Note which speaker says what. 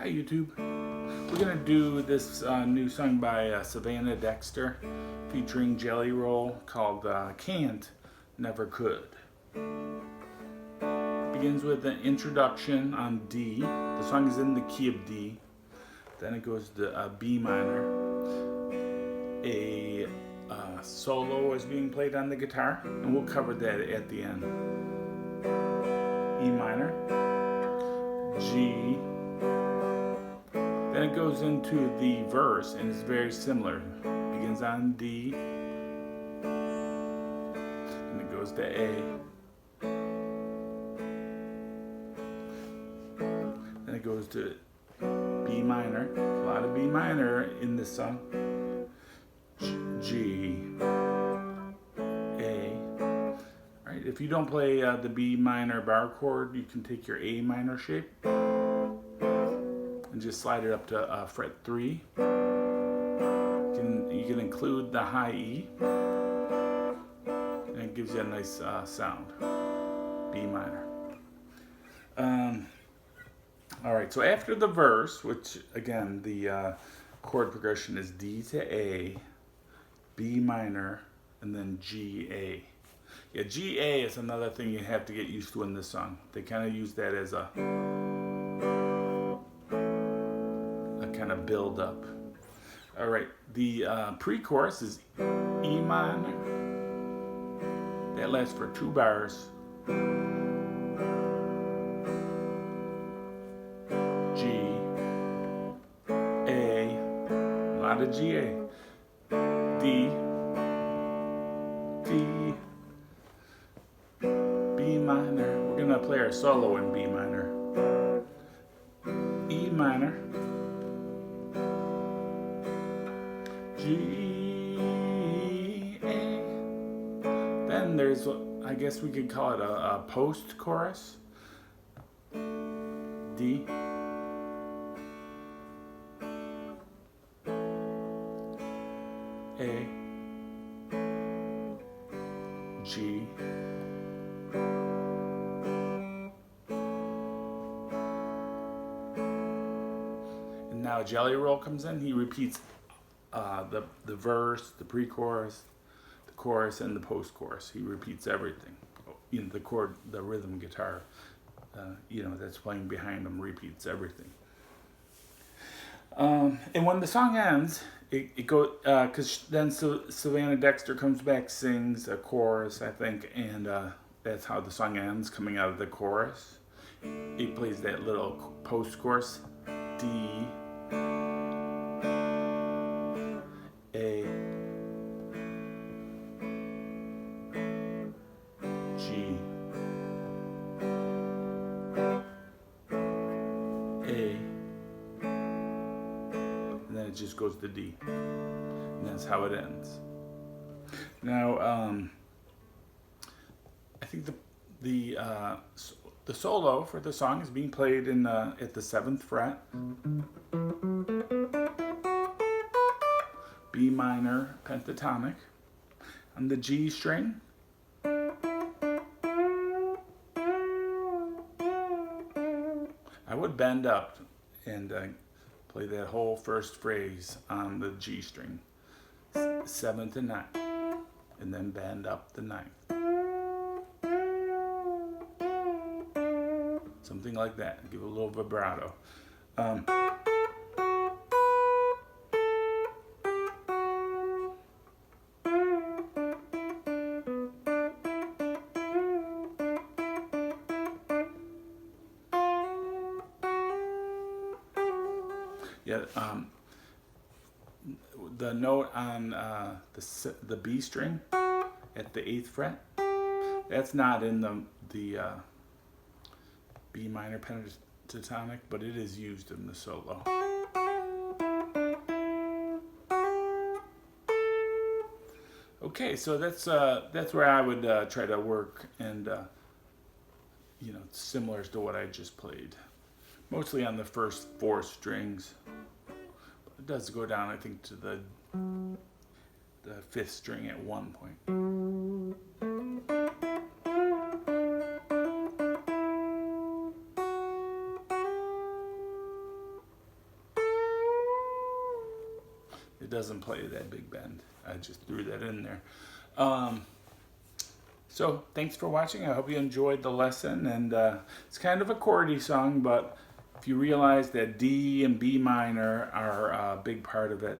Speaker 1: Hi YouTube. We're gonna do this new song by Savannah, Dexter, featuring Jelly Roll, called Can't, Never Could. Begins with an introduction on D. The song is in the key of D. Then it goes to B minor. A solo is being played on the guitar, and we'll cover that at the end. E minor, G. Then it goes into the verse, and it's very similar. It begins on D, and it goes to A. Then it goes to B minor. A lot of B minor in this song. G, A. Alright, if you don't play the B minor bar chord, you can take your A minor shape and just slide it up to fret 3. You can include the high E, and it gives you a nice sound. B minor. Alright, so after the verse, which again the chord progression is D to A, B minor, and then G A. Yeah, G A is another thing you have to get used to in this song. They kind of use that as a kind of build up. All right, the pre-chorus is E minor. That lasts for 2 bars. G, A, a lot of G A. D, D, B minor. We're gonna play our solo in B minor. E minor, G, A. Then there's, I guess we could call it a post-chorus. D, A, G, and now Jelly Roll comes in. He repeats the verse, the pre-chorus, the chorus, and the post-chorus. He repeats everything. You know, the rhythm guitar, that's playing behind him repeats everything. And when the song ends, it goes, because then Savannah Dexter comes back, sings a chorus, I think, and that's how the song ends, coming out of the chorus. He plays that little post-chorus, D, A, G, A, and then it just goes to D, and that's how it ends. Now, I think the solo for the song is being played in at the 7th fret, B minor pentatonic, on the G string. I would bend up and play that whole first phrase on the G string, 7th and 9th, and then bend up the 9th. Something like that. Give a little vibrato. Yeah, the note on the B string at the 8th fret, that's not in the B minor pentatonic, but it is used in the solo. Okay, so that's where I would try to work, and similar to what I just played, mostly on the first 4 strings. But it does go down, I think, to the 5th string at one point. It doesn't play that big bend. I just threw that in there. So thanks for watching. I hope you enjoyed the lesson. And it's kind of a chordy song, but if you realize that D and B minor are a big part of it,